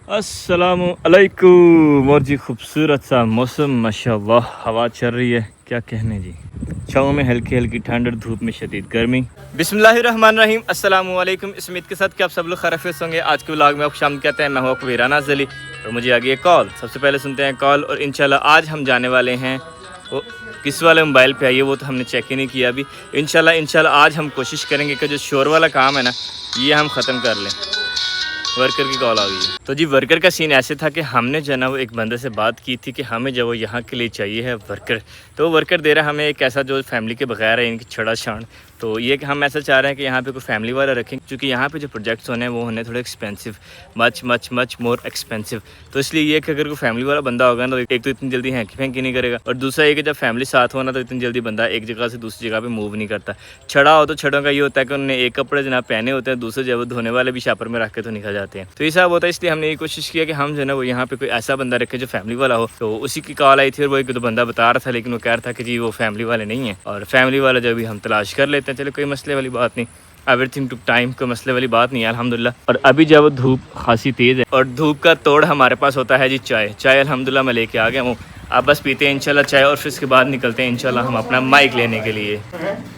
अस्सलामु अलैकुम। और जी खूबसूरत सा मौसम माशाल्लाह, हवा चल रही है, क्या कहने जी। छाँव में हल्की हल्की ठंड और धूप में शदीद गर्मी। बिस्मिल्लाहिर्रहमानिर्रहीम, अस्सलामु अलैकुम। इस उम्मीद के साथ कि आप सब लोग खैरियत होंगे। आज के व्लॉग में आपको शाम कहते हैं। मैं हूँ वीराना अली और मुझे आ गई है कॉल। सबसे पहले सुनते हैं कॉल और इंशाल्लाह आज हम जाने वाले हैं। वो किस वाले मोबाइल पे आई है वो तो हमने चेक ही नहीं किया अभी। इंशाल्लाह आज हम कोशिश करेंगे कि जो शोर वाला काम है ना, ये हम ख़त्म कर लें। वर्कर की कॉल आ गई है। तो जी वर्कर का सीन ऐसे था कि हमने जो है ना वो एक बंदे से बात की थी कि हमें जो वो यहाँ के लिए चाहिए है वर्कर। तो वो वर्कर दे रहा है हमें एक ऐसा जो फैमिली के बगैर है, इनकी छड़ा छाण। तो ये कि हम ऐसा चाह रहे हैं कि यहाँ पे कोई फैमिली वाला रखें, क्योंकि यहाँ पे जो प्रोजेक्ट्स होने हैं वो होने थोड़े expensive, much much much more expensive. तो इसलिए ये कि अगर कोई फैमिली वाला बंदा होगा ना तो एक तो इतनी जल्दी हैंकी फैंकी नहीं करेगा, और दूसरा ये कि जब फैमिली साथ होना तो इतनी जल्दी बंदा एक जगह से दूसरी जगह पे मूव नहीं करता। छड़ा हो तो छड़ों का ये होता है कि उन्होंने एक कपड़े जनाब पहने होते हैं, दूसरे जब धोने वाले भी शापर में रख के तो निकल जाते हैं। तो ये सब होता है, इसलिए हमने ये कोशिश किया कि हम जो है ना वो यहाँ पे कोई ऐसा बंदा रखे जो फैमिली वाला हो। तो उसी की कॉल आई थी और वो एक दो बंदा बता रहा था, लेकिन वो कह रहा था कि जी वो फैमिली वाले नहीं है, और फैमिली वाला जो भी हम तलाश कर लेते हैं। चलो कोई मसले वाली बात नहीं, एवरीथिंग टू टाइम, कोई मसले वाली बात नहीं है अल्हम्दुलिल्लाह। और अभी जब धूप खासी तेज़ है और धूप का तोड़ हमारे पास होता है जी चाय अल्हम्दुलिल्लाह मैं लेके आ गया हूँ। आप बस पीते हैं इंशाल्लाह चाय और फिर उसके बाद निकलते हैं इंशाल्लाह हम अपना माइक लेने के लिए।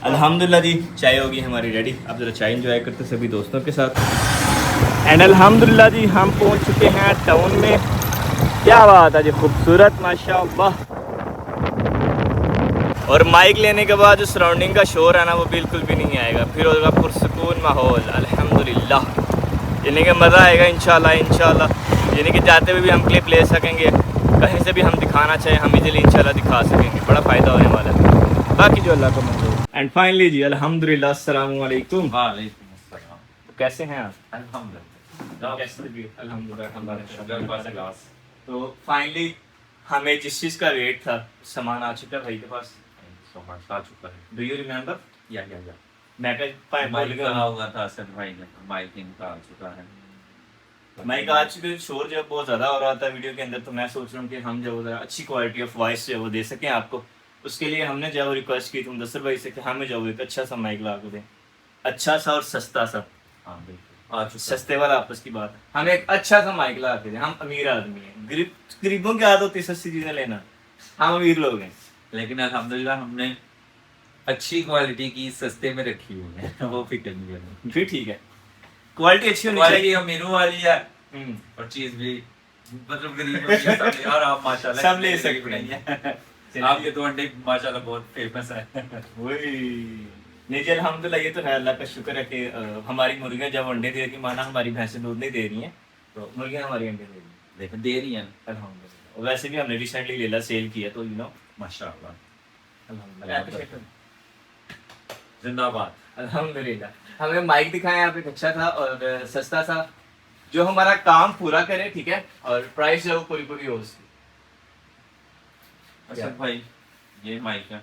अल्हम्दुलिल्लाह जी चाय होगी हमारी रेडी। आप ज़रा चाय एंजॉय करते सभी दोस्तों के साथ। एंड अल्हम्दुलिल्लाह जी हम पहुँच चुके हैं टाउन में। क्या बात है जी, खूबसूरत माशाअल्लाह। और माइक लेने के बाद जो सराउंडिंग का शोर है ना वो बिल्कुल भी नहीं आएगा, फिर होगा पुरसकून माहौल अल्हम्दुलिल्लाह। यानी कि मज़ा आएगा इंशाल्लाह। यानी कि जाते हुए भी हम क्लिप ले सकेंगे, कहीं से भी हम दिखाना चाहें हम इजीली इंशाल्लाह दिखा सकेंगे, बड़ा फ़ायदा होने वाला है। बाकी जो अल्लाह का मंजूर। एंड फाइनली जी अल्हम्दुलिल्लाह, अस्सलामु अलैकुम। वालेकुम अस्सलाम। कैसे हैं आप? अल्हम्दुलिल्लाह। कैसे भी अल्हम्दुलिल्लाह। तो फाइनली हमें जिस चीज़ का वेट था सामान आ चुका है भाई के पास। सामान आ चुका है। Do you remember? या मैं माइक कहा हुआ था असद भाई ने, माइक इनका आ चुका है। माइक आ चुके, शोर जो बहुत ज़्यादा हो रहा था वीडियो के अंदर, तो मैं सोच रहा हूँ कि हम जो अच्छी क्वालिटी ऑफ वॉइस जो वो दे सकें आपको। उसके लिए हमने जो रिक्वेस्ट की थी मुदस्सर भाई से कि हमें जो एक अच्छा सा माइक ला के दें, अच्छा सा और सस्ता सा। हाँ बिल्कुल आ चुका। सस्ते वाला आपस की बात है, हमें एक अच्छा सा माइक ला के दें। हम अमीर आदमी हैं, गरीबों की आदत होती है सस्ती चीज़ें लेना, हम अमीर लोग हैं। लेकिन अल्हम्दुलिल्लाह हमने अच्छी क्वालिटी की सस्ते में रखी हुई है। वो फिक्र नहीं करनी। फिर ठीक है, क्वालिटी अच्छी होनी क्वालिटी चाहिए। अमीरों वाली है और चीज भी मतलब गरीबों की है। सब यार आप माशाल्लाह सब ले सकते नहीं हैं। है। आपके तो अंडे माशाल्लाह बहुत फेमस है। वही नहीं जी, अल्हम्दुलिल्लाह ये तो है, अल्लाह का शुक्र है कि हमारी मुर्गियां जब अंडे दे रही, माना हमारी भैंसें दूध नहीं दे रही हैं, तो मुर्गियां हमारी अंडे दे रही हैं। देखो दे रही है अल्हम्दुलिल्लाह। और वैसे भी हमने रिसेंटली लेला सेल किया, तो यू नो माशाल्लाह। अल्हम्दुलिल्लाह। जिंदाबाद। अल्हम्दुलिल्लाह हमें माइक दिखाया यहाँ पे अच्छा था और सस्ता सा, जो हमारा काम पूरा करे, ठीक है, और प्राइस जो पूरी पूरी हो उसकी। असद भाई ये माइक है,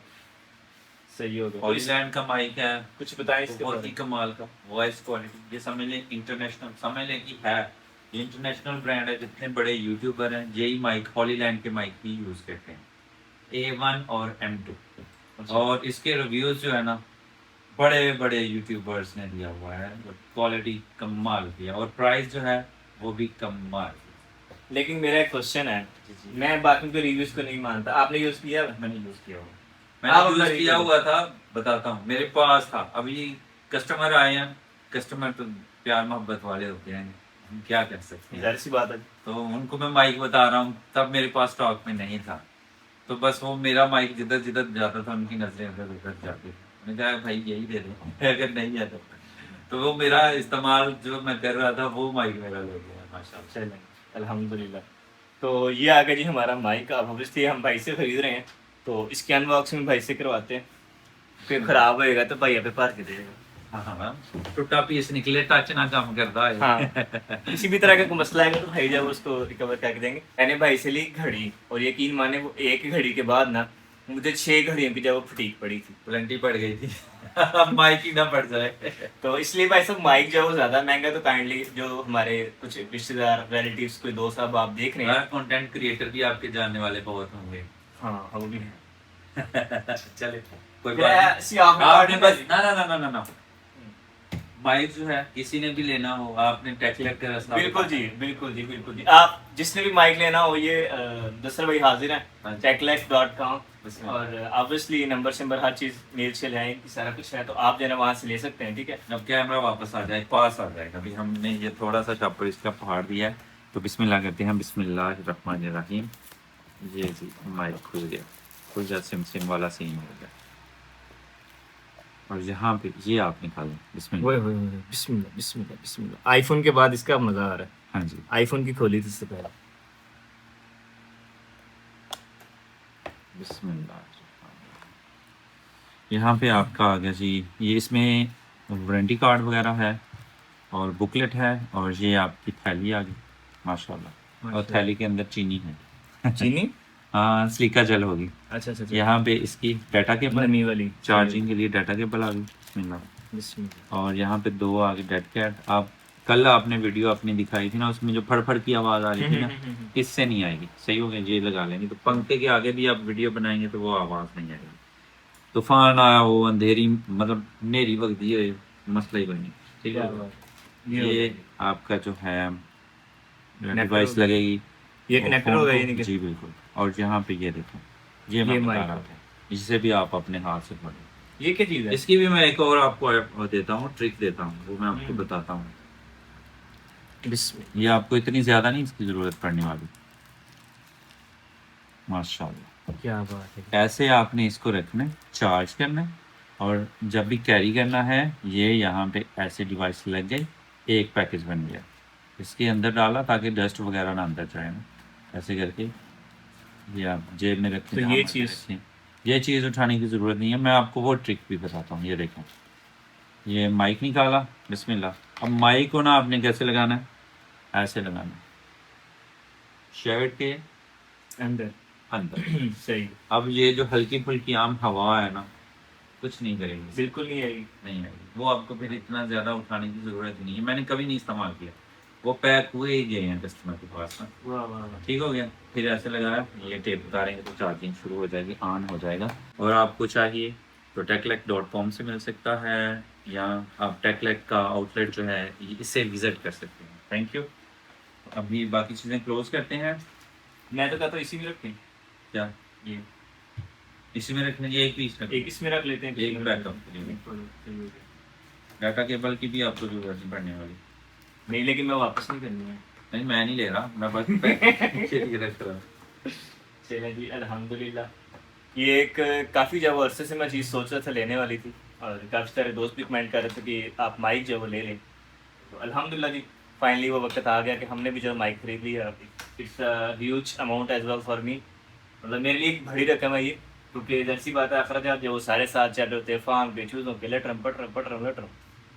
सही हो गया। हॉलीलैंड का माइक है, कुछ बताएं इसके बहुत बारे ही में। कमाल का वॉइस क्वालिटी। ये समझ लें इंटरनेशनल, समझ लें कि है ये इंटरनेशनल ब्रांड है। जितने बड़े यूट्यूबर हैं यही माइक, हॉलीलैंड के माइक ही यूज करते हैं, A1 और M2। और इसके रिव्यूज जो है ना बड़े बड़े यूट्यूबर्स ने दिया हुआ है, क्वालिटी कमाल की है और प्राइस जो है वो भी कमाल। लेकिन मेरा एक क्वेश्चन है, मैं बाकी के रिव्यूज को नहीं मानता, आपने यूज किया है? मैंने यूज किया हुआ, आप मैंने अपना यूज किया review हुआ था, बताता हूँ। मेरे पास था, अभी कस्टमर आए हैं, कस्टमर तो प्यार मोहब्बत वाले होते हैं, हम क्या कर सकते हैं। जाहिर सी बात है। तो उनको मैं माइक बता रहा हूँ, तब मेरे पास स्टॉक में नहीं था, तो बस वो मेरा माइक जिधर जिधर जाता था उनकी नजरें उधर उधर जाती थी। मैंने कहा भाई यही दे दे अगर नहीं है तो वो मेरा इस्तेमाल जो मैं कर रहा था वो माइक मेरा ले गया माशाल्लाह। चलें अल्हम्दुलिल्लाह। तो ये आ गया जी हमारा माइक। अब ऑब्वियसली हम भाई से खरीद रहे हैं, तो इसकी अनबॉक्सिंग भाई से करवाते हैं, फिर खराब होएगा तो भाई पे भर के देगा। हाँ टूटा पीस निकले, टच ना काम करता है। हाँ किसी भी तरह का कोई मसला आएगा तो भाई जब उसको रिकवर करके देंगे। मैंने भाई से ली घड़ी, और यकीन माने वो एक घड़ी के बाद ना मुझे 6 घड़ियों की जब वो फटीक पड़ी थी, प्लेंटी पड़ गई थी। माइक ही ना पड़ जाए। तो इसलिए भाई साहब माइक जो है वो ज्यादा महंगा। तो काइंडली जो हमारे कुछ रिश्तेदार रिलेटिव्स कोई दोस्त साहब आप देख रहे हैं, कंटेंट क्रिएटर भी आपके जानने वाले बहुत होंगे। हाँ वो भी है। चले कोई बात नहीं। आपने आपने बस ना ना ना ना ना ना माइक जो है किसी ने भी लेना हो, आपने टेकलेट का रास्ता बिल्कुल जी, बिल्कुल जी, बिल्कुल जी। आप जिसने भी माइक लेना हो, ये दसर भाई हाजिर हाँ हैं जी। techlex.com, और ऑब्वियसली नंबर शंबर हर चीज़ मेल से है, सारा कुछ है, तो आप जो है ना वहाँ से ले सकते हैं, ठीक है। अब कैमरा वापस आ जाए, पास आ जाएगा। अभी हमने ये थोड़ा सा शापर इसका फाड़ दिया है, तो बिस्मिल्लाह करते हैं। बिस्मिल्लाहिर्रहमानिर्रहीम। ये जी माइक खुल गया, खुल जा, सिम सिम वाला सीन हो गया। और यहाँ पे ये आप निकालें, बिस्मिल्लाह। बिस्मिल्लाह बिस्मिल्लाह बिस्मिल्लाह। आईफोन के बाद इसका मजा आ रहा है। हाँ जी, आईफोन की खोली थी इससे पहले। बिस्मिल्लाह। यहाँ पे आपका आ गया जी, ये इसमें वारंटी कार्ड वगैरह है और बुकलेट है, और ये आपकी थैली आ गई माशाल्लाह। और माशाल्लाह। थैली के अंदर चीनी है। चीनी? हाँ, सिलिका जेल होगी। अच्छा अच्छा अच्छा। यहाँ पे इसकी डाटा केबल, नमी वाली चार्जिंग के लिए डाटा केबल आ गई, बिस्मिल्लाह। बिस्मिल्लाह। और यहाँ पे दो आ गई डेड कैट। आप कल आपने वीडियो अपनी दिखाई थी ना, उसमें जो फड़फड़ की आवाज़ आ रही थी ना, इससे नहीं आएगी। सही हो गया, ये लगा लेंगे तो पंखे के आगे भी आप वीडियो बनाएंगे तो वो आवाज़ नहीं आएगी। तूफान आया हो, अंधेरी मतलब नेरी वक्त ये मसला ही बनी। ठीक है, ये आपका जो है डिवाइस लगेगी, ये और कनेक्टर फोन होगा, को- ये नहीं? जी बिल्कुल। और यहाँ पे ये देखो, ये मैं ये बता माइक रहा था, इससे भी आप अपने हाथ से पढ़ो। ये क्या चीज़ है? इसकी भी मैं एक और आपको देता हूँ, ट्रिक देता हूँ, वो मैं आपको बताता हूँ। बिस्मिल्लाह। ये आपको इतनी ज़्यादा नहीं इसकी ज़रूरत पड़ने वाली, माशाल्लाह। क्या बात है। ऐसे आपने इसको रखना है, चार्ज करना है, और जब भी कैरी करना है, ये यहाँ पे ऐसे डिवाइस लग गई, एक पैकेज बन गया। इसके अंदर डाला ताकि डस्ट वगैरह ना अंदर जाए ना, ऐसे करके ये आप जेब में रखें। तो जहाँ ये मर्जी चीज़ रखें। ये चीज़ उठाने की ज़रूरत नहीं है, मैं आपको वो ट्रिक भी बताता हूँ। ये देखें, ये माइक निकाला, बिस्मिल्लाह। अब माइक को ना आपने कैसे लगाना है, ऐसे लगाना है, शर्ट के अंदर अंदर। सही। अब ये जो हल्की फुल्की आम हवा है ना, कुछ नहीं करेगी, बिल्कुल नहीं आएगी। नहीं आएगी। वो आपको फिर इतना ज़्यादा उठाने की ज़रूरत नहीं है, मैंने कभी नहीं इस्तेमाल किया। वो पैक हुए ही गए हैं कस्टमर के पास ना। वाह वाह वाह। ठीक हो गया। फिर ऐसे लगाया, ये टेप उतारेंगे तो चार्जिंग शुरू हो जाएगी, ऑन हो जाएगा। और आपको चाहिए तो techlec.com से मिल सकता है, या आप टेकलेक का आउटलेट जो है इससे विजिट कर सकते हैं। Thank you. अभी बाकी चीज़ें क्लोज करते हैं। मैं तो कहता हूँ इसी में रखें। क्या ये इसी में रखने, ये एक पीस रख, एक इसमें रख लेते हैं। एक बैकअप डाटा केबल की भी आपको जरूरत नहीं पड़ने वाली। नहीं, लेकिन मैं वापस नहीं करनी है। नहीं, मैं नहीं ले रहा, मैं बस रख रहा हूँ। चलें जी, अल्हम्दुलिल्लाह। ये एक काफ़ी जब अरसे से मैं चीज़ सोच रहा था लेने वाली थी, और काफ़ी सारे दोस्त भी कमेंट कर रहे थे कि आप माइक जो है वो ले लें, तो अल्हम्दुलिल्लाह जी फाइनली वो वक्त आ गया कि हमने भी जो माइक खरीद लिया अभी। It's huge amount as well for me, मतलब मेरे लिए एक बड़ी रकम है ये, क्योंकि जैसी बात है अखराजात जो वो सारे साथ चल रहे होते हैं, फार्म पे चूज़ों के लटरम पटरम पटरम लटरम,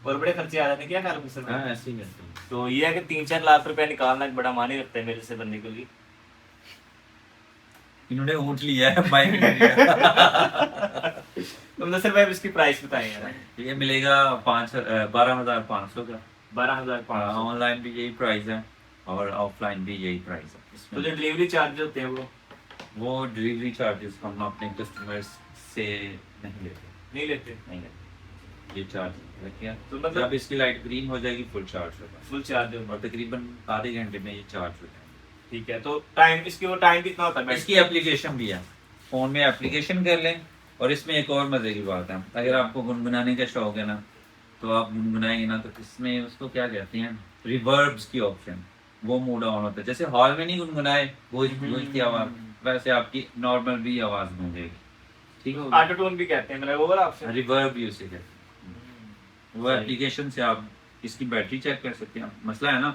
और बड़े खर्चे आ जाते हैं। क्या ख्याल सर? हाँ, ऐसे ही करते हैं। तो ये है कि 3-4 लाख रुपया निकालना एक बड़ा मानी रखता है मेरे से बनने के लिए। इन्होंने ऊँट लिया है, बाइक नहीं लिया। तुम नसर भाई इसकी प्राइस बताएं यार। ये मिलेगा 12,500 का। 12,500। ऑनलाइन भी यही प्राइस है और ऑफलाइन भी यही प्राइस है। तो इसमें जो डिलीवरी चार्ज होते हैं वो डिलीवरी चार्जेस हम अपने कस्टमर्स से नहीं लेते, नहीं लेते। नहीं लेते। ये चार्ज रखिए, तो मतलब जब इसकी लाइट ग्रीन हो जाएगी फुल चार्ज होगा, फुल चार्ज और तकरीबन आधे घंटे में ये चार्ज हो जाएगा। ठीक है। तो टाइम इसकी वो टाइम कितना होता है? इसकी एप्लीकेशन भी है, फ़ोन में एप्लीकेशन कर लें। और इसमें एक और मज़े की बात है, अगर आपको गुनगुनाने का शौक है ना, तो आप गुनगुनाएंगे ना, तो इसमें उसको क्या कहते हैं, रिवर्ब्स की ऑप्शन, वो मोड ऑन होता है। जैसे हॉल में नहीं गुनगुनाए गूंज गूंज की आवाज़, वैसे आपकी नॉर्मल भी आवाज़ गूंजेगी। ठीक है, ऑटो टोन भी कहते हैं, मतलब वो वाला ऑप्शन। रिवर्ब भी उसे कहते हैं। वो एप्लीकेशन से आप इसकी बैटरी चेक कर सकते हैं। मसला है ना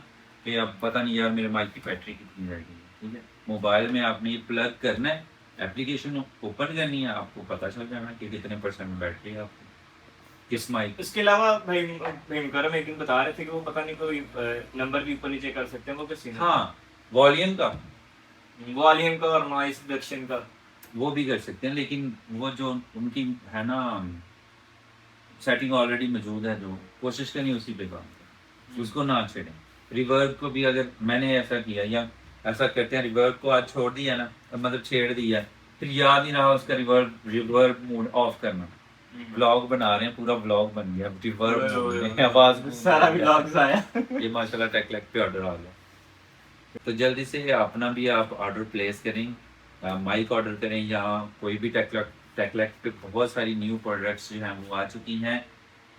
कि अब पता नहीं यार मेरे माइक की बैटरी कितनी रहेगी, ठीक है, मोबाइल में आपने ये प्लग करना है, एप्लीकेशन ओपन करनी है, आपको पता चल जाना कि कितने % बैटरी है आपको किस माइक। इसके अलावा भाई करम एक दिन बता रहे थे कि वो पता नहीं कोई नंबर भी ऊपर नीचे कर सकते हैं, वो कैसे? हाँ, वॉल्यूम का, वॉल्यूम का और नॉइस रिडक्शन का वो भी कर सकते हैं, लेकिन वो जो उनकी है ना सेटिंग ऑलरेडी मौजूद है, जो कोशिश करनी उसी पे काम करें, उसको ना छेड़ें। रिवर्ब को भी अगर मैंने ऐसा किया, या ऐसा करते हैं, रिवर्ब को आज छोड़ दिया ना, मतलब छेड़ दिया, फिर याद ही रहा उसका रिवर्ब मोड ऑफ करना, व्लॉग बना रहे हैं, पूरा व्लॉग बन गया, रिवर्ब आवाज में सारा व्लॉग्स आया। ये माशाल्लाह टेकलेक पे ऑर्डर आ गया। तो जल्दी से अपना भी आप ऑर्डर प्लेस करें, माइक ऑर्डर करें, या कोई भी टेकलेक पे बहुत सारी न्यू प्रोडक्ट्स जो हैं वो आ चुकी हैं,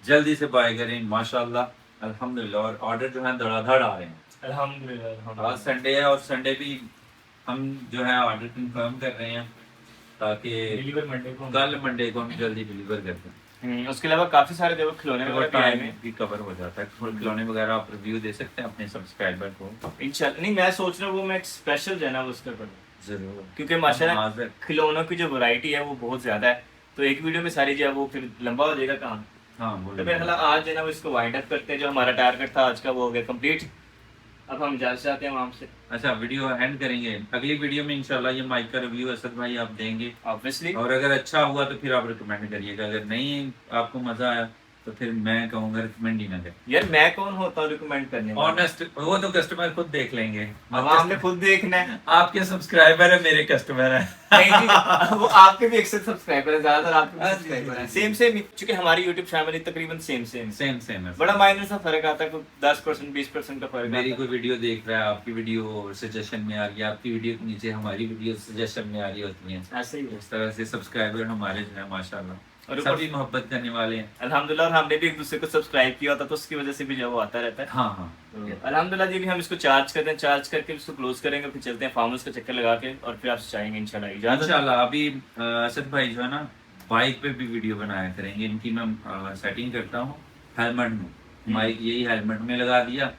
जल्दी से बाय करें माशाल्लाह अल्हम्दुलिल्लाह। और ऑर्डर जो है धड़ाधड़ आ रहे हैं अल्हम्दुलिल्लाह। आज संडे है और संडे भी हम जो है ऑर्डर कंफर्म कर रहे हैं ताकि डिलीवर मंडे को, कल मंडे को हम जल्दी डिलीवर करते हैं। उसके अलावा काफी सारे देखो खिलौने तो वगैरह भी आए टाइम हैं भी कवर हो जाता है, थोड़े खिलौने वगैरह आप रिव्यू दे सकते हैं अपने सब्सक्राइबर को। इंशाल्लाह। नहीं, मैं सोच रहा हूँ वो मैं एक स्पेशल जो है ना वो उसका करूँ, जरूर, क्योंकि माशाल्लाह हाजिर। खिलौनों की जो वैरायटी है वो बहुत ज्यादा है, तो एक वीडियो में सारी जो है वो फिर लंबा हो जाएगा काम। हाँ तो बोलिए। मेरा ख्याल है आज जो है ना वो इसको वाइंड अप करते हैं, जो हमारा टारगेट था आज का वो हो गया कंप्लीट। अब हम इजाजत चाहते हैं वहाँ से, अच्छा वीडियो एंड करेंगे, अगली वीडियो में इंशाल्लाह ये माइक का रिव्यू असद भाई आप देंगे, ऑब्वियसली। और अगर अच्छा हुआ तो फिर आप रिकमेंड करिएगा, अगर नहीं आपको मजा आया तो फिर मैं कहूँगा रिकमेंड ही ना करें। यार मैं कौन होता हूँ रिकमेंड करने वाला? ऑनेस्ट, वो तो कस्टमर खुद देख लेंगे, अब आपने खुद देखना है। आपके सब्सक्राइबर है, मेरे कस्टमर है। नहीं जी, वो आपके भी 100 सब्सक्राइबर है, ज्यादातर आपके भी सब्सक्राइबर है। सेम सेम, क्योंकि हमारी YouTube फैमिली तकरीबन सेम सेम सेम है। बड़ा माइनर सा फर्क आता है, कोई 10% 20% का फर्क मेरी आता है। कोई वीडियो देख रहा है, आपकी वीडियो सजेशन में आ रही है, आपकी वीडियो के नीचे हमारी वीडियो सजेशन में आ रही होती है। ऐसे ही है। इस तरह से सब्सक्राइबर हमारे जो है माशाल्लाह और ऊपर सभी मोहब्बत करने वाले हैं। अल्हम्दुलिल्लाह, और हमने भी एक दूसरे को सब्सक्राइब किया होता तो उसकी वजह से भी जो है वो आता रहता है। हाँ हाँ। तो अल्हम्दुलिल्लाह जी, भी हम इसको चार्ज करते हैं, चार्ज करके इसको क्लोज करेंगे, फिर चलते हैं फार्म हाउस का चक्कर लगा के, और फिर आपसे चाहेंगे इंशाल्लाह इजाजत। इंशाल्लाह अभी असद भाई जो है ना बाइक पे भी वीडियो बनाया करेंगे, इनकी मैं सेटिंग करता हूँ हेलमेट में, माइक यही हेलमेट में लगा दिया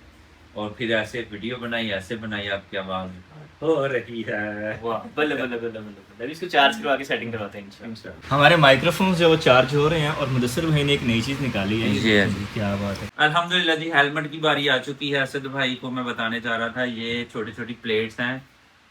और फिर ऐसे वीडियो बनाई, ऐसे बनाई, आपकी आवाज हो रही है। वाह, बल्ले बल्ले बल्ले बल्ले बल्ले। अभी इसको चार्ज करवा के सेटिंग करवाते हैं इंशाल्लाह। इंशाल्लाह। हमारे माइक्रोफोन जो वो चार्ज हो रहे हैं, और मुदस्सिर भाई ने एक नई चीज निकाली है। जी है जी। क्या बात है। अल्हम्दुलिल्लाह जी, हेलमेट की बारी आ चुकी है। असद भाई को मैं बताने जा रहा था, ये छोटी छोटी प्लेट्स हैं,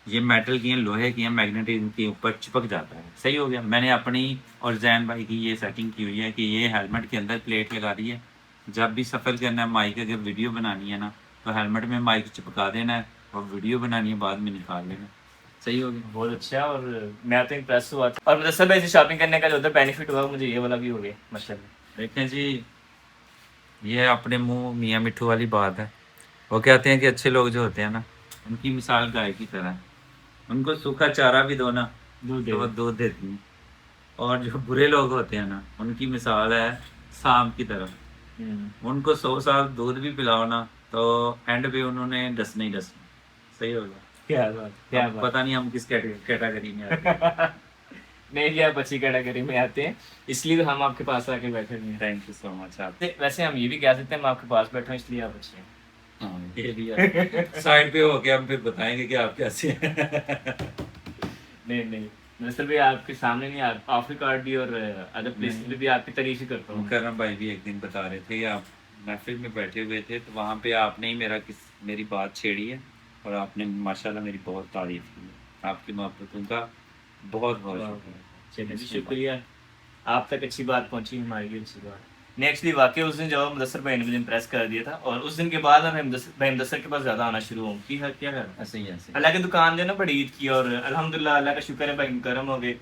ये मेटल की हैं, लोहे की हैं, मैग्नेटिक इनके ऊपर चिपक जाता है। सही हो गया। मैंने अपनी और जैन भाई की ये सेटिंग की हुई है कि ये हेलमेट के अंदर प्लेट लगा दी है, जब भी सफ़र करना है, माइक अगर वीडियो बनानी है ना तो हेलमेट में माइक चिपका देना है, और वीडियो बनानी है बाद में निकाल लेना। सही हो गया। बहुत अच्छा है, और मैं तो इम्प्रेस हुआ था। और मुदस्सिर भाई से शॉपिंग करने का जो उधर बेनिफिट हुआ, मुझे ये वाला भी हो गया माशाल्लाह। देखें जी, ये अपने मुंह मियाँ मिट्ठू वाली बात है। वो कहते हैं कि अच्छे लोग जो होते हैं ना, उनकी मिसाल गाय की तरह है, उनको सूखा चारा भी दो ना तो वो दूध देती हैं, और जो बुरे लोग होते हैं ना उनकी मिसाल है सांप की तरह, उनको 100 साल दूध भी पिलाओ ना तो एंड पे उन्होंने डसना ही डसना। सही हो गया। क्या बात, क्या अब बात। पता नहीं हम किस कैटेगरी में आते हैं। नहीं जी, आप अच्छी कैटेगरी में आते हैं, इसलिए तो हम आपके पास आके बैठे हुए हैं। Thank you so much. आप वैसे हम ये भी कह सकते हैं, मैं आपके पास बैठा हूँ इसलिए आप अच्छे हैं। हाँ, ये भी है। साइड पे हो के हम फिर बताएंगे कि आप कैसे हैं। नहीं नहीं, नसर भी आपके सामने नहीं, आप ऑफ रिकॉर्ड भी और अदर प्लेस पे भी आपकी तारीफ ही करता हूँ। मुकर्रम भाई भी एक दिन बता रहे थे कि आप महफिल में बैठे हुए थे तो वहाँ पे आपने ही मेरी बात छेड़ी है, और आपने माशाल्लाह मेरी बहुत तारीफ की है। आपकी मोहब्बतों का बहुत बहुत शुक्रिया। चलिए जी, शुक्रिया, आप तक अच्छी बात पहुंची, हमारी भी अच्छी बात। नेक्स्टली वाकई उस दिन जब मुदस्सिर भाई ने मुझे इम्प्रेस कर दिया था, और उस दिन के बाद मैं मुदस्सिर के पास ज़्यादा आना शुरू हूँ कि क्या कर ऐसे ही ऐसे। अल्लाह की दुकान जो है ना बड़ी ईद की, और अल्हम्दुलिल्लाह अल्लाह का शुक्र है, भाई करम हो गए,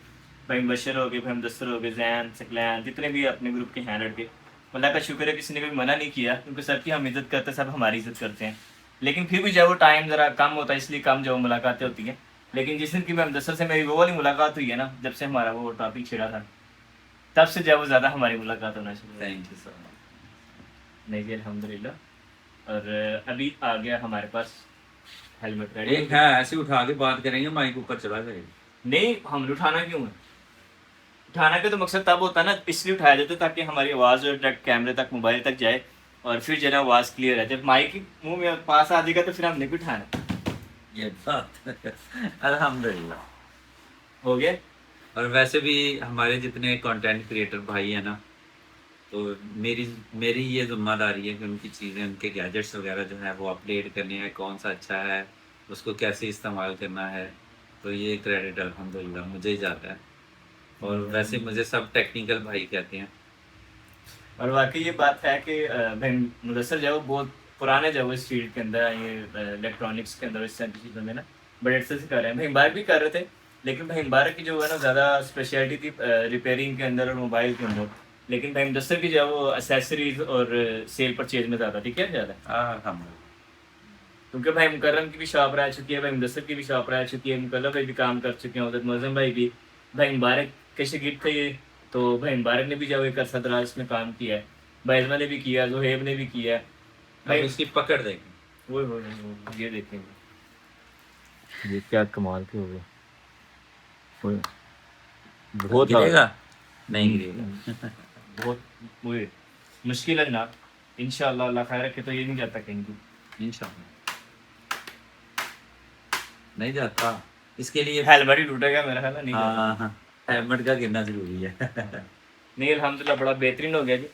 भाई मुबशर हो गए, भाई मुदस्सिर हो गए, जैन सकलैन जितने भी अपने ग्रुप के हैं लड़के, अल्लाह का शुक्र है किसी ने कभी मना नहीं किया, क्योंकि सबकी हम इज्जत करते हैं, सब हमारी इज्जत करते हैं। लेकिन फिर भी जब वो टाइम ज़रा कम होता है, इसलिए कम जो मुलाकातें होती हैं। लेकिन जिस दिन की मैं मुदस्सिर से मेरी वो वाली मुलाकात हुई है ना, जब से हमारा वो टॉपिक छिड़ा था, तब से जब वो ज़्यादा हमारी मुलाकात होना शुरू हुई। Thank you so much. नहीं जी, अल्हम्दुलिल्लाह। और अभी आ गया हमारे पास हेलमेट रेडी। एक है ऐसे उठा के बात करेंगे, माइक ऊपर चला जाएगा। नहीं, हम उठाना क्यों है? उठाना का तो मकसद तब होता है ना, इसलिए उठाया जाता है ताकि हमारी आवाज़ जो डायरेक्ट कैमरे तक, मोबाइल तक जाए, और फिर जो है आवाज़ क्लियर है। जब माइक मुंह में पास आ जाएगा तो फिर हमने भी उठाना। ये बात अल्हम्दुलिल्लाह हो गया। और वैसे भी हमारे जितने कंटेंट क्रिएटर भाई हैं ना, तो मेरी ये जिम्मेदारी है कि उनकी चीज़ें, उनके गैजेट्स वगैरह जो है वो अपडेट करने हैं, कौन सा अच्छा है, उसको कैसे इस्तेमाल करना है, तो ये क्रेडिट अल्हम्दुलिल्लाह मुझे ही जाता है। और वैसे मुझे सब टेक्निकल भाई कहते हैं। और वाकई ये बात है कि भाई मुदस्सिर जो है वो बहुत पुराने जो है इस फील्ड के अंदर, ये इलेक्ट्रॉनिक्स के अंदर, इस तरह की चीज़ों में ना बड़े अच्छे से कर रहे हैं। भाई मुबारक भी कर रहे थे, लेकिन भाई मुबारक की जो है ना ज़्यादा स्पेशलिटी थी रिपेयरिंग के अंदर और मोबाइल के अंदर, लेकिन भाई मुदस्सर की जो है वो एसेसरीज और सेल परचेज में ज़्यादा ठीक है ज़्यादा, क्योंकि भाई मुकर्रम की भी शॉप रह चुकी है, भाई मुदस्सर की भी शॉप रह चुकी है, मुकल्लम भाई भी काम कर चुके हैं, उधर मुअज़्ज़म भाई भी, भाई मुबारक के शागिर्द थे ये, तो भाई मुबारक ने भी जो एक अरसा दराज में काम किया है, भाई अजमा ने भी किया, ज़ुहैब ने भी किया है भाई। इसकी पकड़ देखें, वो ये देखेंगे, ये क्या कमाल के हो गए, बहुत गिरेगा नहीं गिरेगा। बहुत वो मुश्किल है ना, इंशाल्लाह अल्लाह खैर रखे तो ये नहीं जाता कहीं भी, इंशाल्लाह नहीं जाता। इसके लिए हेलमेट ही टूटेगा मेरा ख्याल है, नहीं जाता। हाँ, हेलमेट का गिरना जरूरी है। नहीं अल्हम्दुलिल्लाह बड़ा बेहतरीन हो गया जी,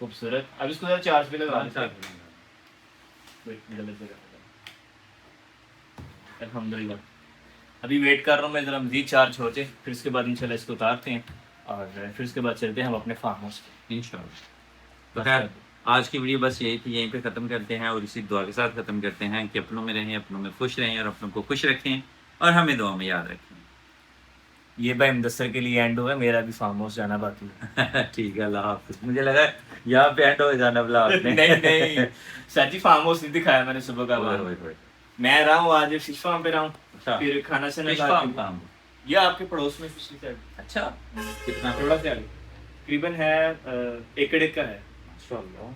खूबसूरत। अब इसको जरा चार्ज पे लगा देते हैं। अल्हम्दुलिल्लाह अभी वेट कर रहा हूँ मैं, ज़रा मज़ीद चार्ज हो जाए, फिर उसके बाद इंशाल्लाह इसको उतारते हैं और फिर उसके बाद चलते हैं हम अपने फार्म हाउस पे इंशाल्लाह। तो खैर आज की वीडियो बस यही थी, यहीं पे ख़त्म करते हैं और इसी दुआ के साथ ख़त्म करते हैं कि अपनों में रहें, अपनों में खुश रहें और अपनों को खुश रखें और हमें दुआ में याद रखें। ये भाई मुदस्सर के लिए एंड हुआ, मेरा भी फार्म हाउस जाना बाकी है। ठीक है, अल्लाह हाफ़िज़। मुझे लगा यहाँ पे एंड हो जाना बोला आपने। नहीं सर जी फार्म हाउस नहीं दिखाया मैंने सुबह का ओए, वहाँ। ओए, ओए। मैं रहा हूँ आज फिश फार्म पे रहा हूँ, अच्छा, फिर खाना से फिश निकाल फार्म के- काम। ये आपके पड़ोस में पिछली साइड, अच्छा, कितना थोड़ा सा आगे तकरीबन है एकड़ का है। माशाल्लाह,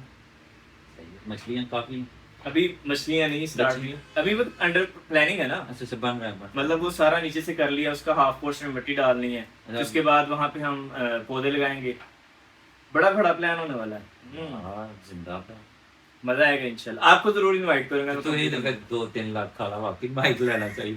सही है। मछलियाँ काफ़ी अभी मछलियाँ नहीं स्टार्ट हुई, अभी वो अंडर प्लानिंग है ना, अच्छे से बन रहा है। मतलब वो सारा नीचे से कर लिया, उसका हाफ पोर्शन में मिट्टी डालनी है, अच्छा। उसके बाद वहाँ पे हम पौधे लगाएंगे, बड़ा बड़ा प्लान होने वाला है। हाँ, जिंदाबाद। मजा आएगा इंशाल्लाह, आपको जरूर इनवाइट करूंगा। तो ये तो 2-3 लाख खाला वाकई माइक लेना चाहिए।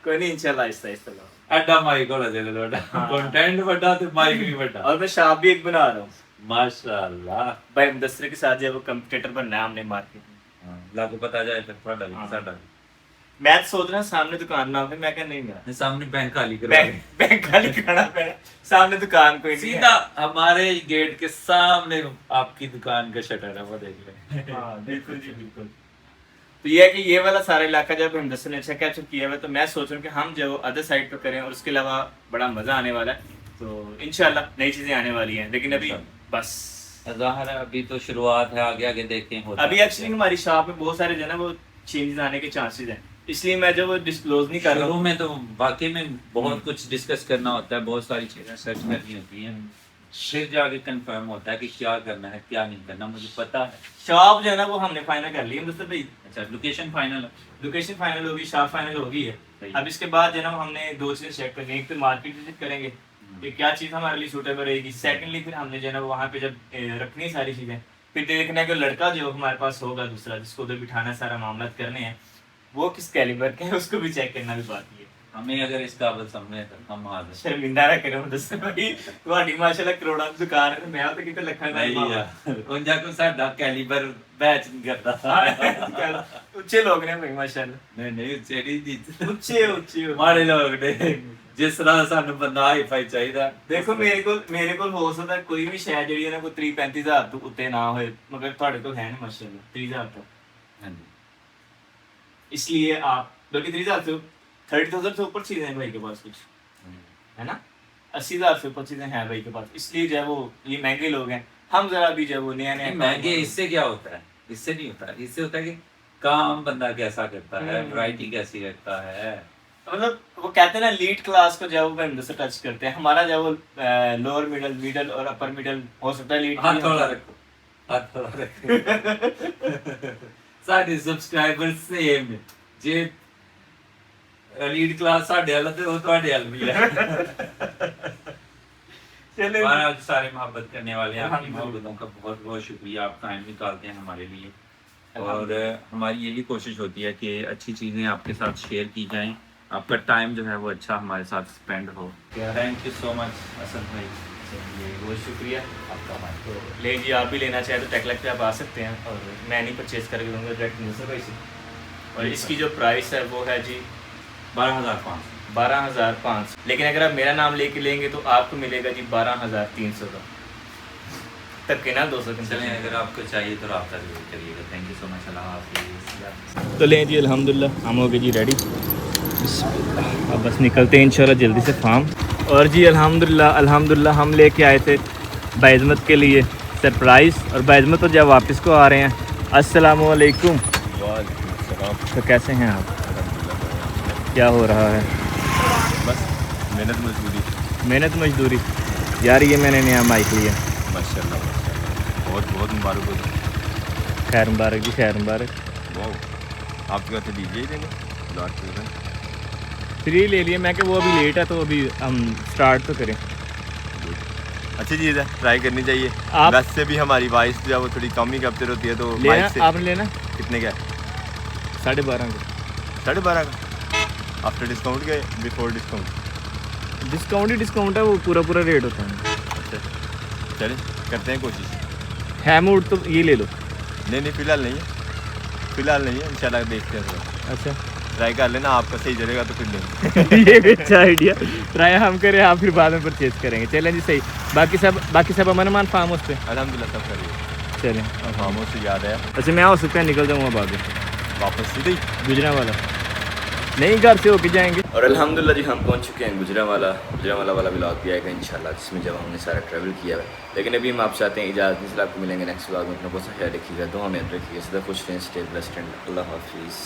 कोई नहीं इंशाल्लाह आहिस्ता आहिस्ता लाओ। एडा माइक होना चाहिए थोड़ा, कंटेंट बड़ा तो माइक भी बड़ा। और मैं शॉप भी एक बना रहा हूँ माशाल्लाह। भाई मुदस्सर के साथ, जब वो कंपटीटर बनना है हमने मार्केट में। लागू पता जाए फिर थोड़ा भी हाँ। साडा मैं तो सोच रहा सामने दुकान ना हो, मैं क्या नहीं मेरा सामने बैंक खाली करो। बैंक खाली कराना पड़ा, सामने दुकान कोई नहीं है। सीधा हमारे गेट के सामने आपकी दुकान का शटर है, वो देख ले। हाँ बिल्कुल जी बिल्कुल। तो ये है कि ये वाला सारा इलाका जब मुदस्सर ने अच्छा कैप्चर किया हुआ, तो मैं सोच रहा हूँ कि हम जो अदर साइड पे करें, और उसके अलावा बड़ा मजा आने वाला है। तो इंशाल्लाह नई चीजें आने वाली हैं, लेकिन अभी बस ज़ाहिर है अभी तो शुरुआत है, आगे आगे देखें होता अभी एक्चुअली हमारी शॉप में बहुत सारे जो है ना वो चेंजेस आने के चांसेस हैं, इसलिए मैं जो वो डिस्क्लोज नहीं कर रहा शुरू हूँ। में तो वाकई में बहुत कुछ डिस्कस करना होता है, बहुत सारी चीज़ें सर्च करनी होती हैं, फिर जाके कंफर्म होता है कि क्या करना है क्या नहीं करना। मुझे पता है शॉप जो है ना वो हमने फाइनल कर ली है मुदस्सर भाई, अच्छा, लोकेशन फाइनल है। लोकेशन फाइनल होगी, शॉप फाइनल होगी है। सही। अब इसके बाद जो है ना हमने दो चीजें चेक करनी है, एक तो मार्केट विजिट करेंगे कि क्या चीज़ हमारे लिए सूटेबल रहेगी, सेकंडली फिर हमने जो है ना वहाँ पे जब रखनी है सारी चीज़ें, फिर देखना है कि लड़का जो हमारे पास होगा दूसरा जिसको उधर बिठाना है, सारा मामला करने हैं, वो किस कैलिबर के है, उसको भी चेक करना भी बाकी है। हमें अगर इस काबिल समझे तो हम हाजिर। शर्मिंदा ना करो मुदस्सर भाई, ਤੁਹਾਡੀ ਮਾਸ਼ਾਅੱਲਾ ਕਰੋੜਾਂ ਦੀ ਦੁਕਾਨ ਹੈ, ਮੈਂ ਤਾਂ ਕਿਤੇ ਲੱਖਾਂ ਦਾ नहीं यार, उन जाको साडा कैलिबर बैच नहीं करता। ਉੱਚੇ ਲੋਕ ਨੇ ਭਾਈ ਮਾਸ਼ਾਅੱਲਾ, नहीं नहीं, चेड़ी दी ਉੱਚੇ माड़े लोग ने जिस तरह सानू बंदा हाई फाई चाहिए। ਦੇਖੋ ਮੇਰੇ ਕੋਲ ਹੋ ਸਕਦਾ ਕੋਈ ਵੀ ਸ਼ਾਇਦ ਜਿਹੜੀ ਹੈ ਨਾ ਕੋਈ 30-35 ਹਜ਼ਾਰ ਤੋਂ ਉੱਤੇ ਨਾ ਹੋਏ, ਮਗਰ ਤੁਹਾਡੇ ਕੋਲ ਹੈ ਨਾ ਮਾਸ਼ਾਅੱਲਾ 30 ਹਜ਼ਾਰ ਤੱਕ, हाँ जी, इसलिए आप बल्कि 30 हज़ार से 30,000 से ऊपर चीजें हैं भाई के पास कुछ, है ना 80 हज़ार से ऊपर चीजें हैं भाई के पास, इसलिए जो है वो ये महंगे लोग हैं, हम जरा भी जो है वो नया नया नहीं, महंगे इससे क्या होता है, इससे नहीं होता, इससे होता है कि काम बंदा कैसा करता है, वैरायटी कैसी रखता है। मतलब वो कहते हैं ना लीड क्लास को जो है वो बंदे से टच करते हैं, हमारा जो है वो लोअर मिडल और अपर मिडल हो सकता है, लीड हाथ थोड़ा रखो, हाथ थोड़ा रखो। सारे सब्सक्राइबर सेम जे लीड क्लास साढ़े वाला ते वो ਤੁਹਾਡੇ वाल भी है। चले आज सारे मोहब्बत करने वाले हैं, आपकी मोहब्बतों का बहुत बहुत शुक्रिया, आप टाइम निकालते हैं हमारे लिए, और हमारी यही कोशिश होती है कि अच्छी चीज़ें आपके साथ शेयर की जाएं, आपका टाइम जो है वो अच्छा हमारे साथ स्पेंड हो। Thank you so much Asad भाई, बहुत शुक्रिया आपका भाई। तो ले जी, आप भी लेना चाहे तो टेकलैक पे आप आ सकते हैं, और मैं नहीं परचेज करके दूंगा डायरेक्ट मुझसे भाई से, और इसकी जो प्राइस है वो है जी 12,500, लेकिन अगर आप मेरा नाम लेके लेंगे तो आपको मिलेगा जी 12,300 का, तब के ना 200 चलें, अगर आपको चाहिए तो रब्ता जरूर करिएगा। थैंक यू सो मच, अल्लाह हाफ़िज़। तो लें जी अल्हम्दुलिल्लाह हम हो गए जी रेडी, अब बस निकलते हैं इंशाल्लाह जल्दी से फार्म। और जी अल्हम्दुलिल्लाह अल्हम्दुलिल्लाह हम लेके आए थे बाइज़मत के लिए सरप्राइज़, और बाइज़मत तो जब वापस को आ रहे हैं। अस्सलामु अलैकुम। तो कैसे हैं आप? क्या हो रहा है? बस मेहनत मजदूरी। मेहनत मजदूरी। यार ये मैंने नया माइक लिया। माशाल्लाह माशाल्लाह, बहुत बहुत मुबारक हो। खैर मुबारक जी, खैर मुबारक। वाह, आप क्या तो दीजिए ही देंगे लाट पे। फ्री ले लिए, मैं कि वो अभी लेट है तो अभी हम स्टार्ट तो करें। अच्छी चीज़ है, ट्राई करनी चाहिए। आप वैसे भी हमारी वॉइस जो है वो थोड़ी कम ही करते रहती है, तो लेना, माइक से आपने लेना कितने का है? 12.5 का। 12.5 का आफ्टर डिस्काउंट के बिफोर डिस्काउंट? डिस्काउंट ही डिस्काउंट है, वो पूरा पूरा रेट होता है। अच्छा चलें, करते हैं कोशिश। है मूड तो ये ले लो। नहीं फ़िलहाल नहीं है, फ़िलहाल नहीं है, इंशाल्लाह देखते हैं थोड़ा। अच्छा ट्राई कर लेना, आपका सही चलेगा तो फिर लेंगे। ये भी अच्छा आइडिया। ट्राई हम करें, आप फिर बाद में परचेज करेंगे। चलें जी सही। बाकी सब अमन अमान फार्म हाउस पे। अल्हम्दुलिल्लाह सब करिए। चलें। फार्म हाउस से याद आया, अच्छा मैं हो सकता है निकल जाऊँगा बाद में, वापस सीधे ही गुजरांवाला नहीं, घर से होके जाएंगे। और अल्हम्दुलिल्लाह जी हम पहुंच चुके हैं गुजरांवाला वाला व्लॉग भी आएगा इंशाल्लाह, जिसमें जब हमने सारा ट्रैवल किया है। लेकिन अभी हम आपसे आते हैं इजाज़त, इसलिए आपको मिलेंगे नेक्स्ट व्लॉग में। अपना बहुत सा ख्याल रखिएगा, दुआ में रखिएगा, सदा खुश रहें, स्टे ब्लेस्ड एंड अल्लाह हाफिज़।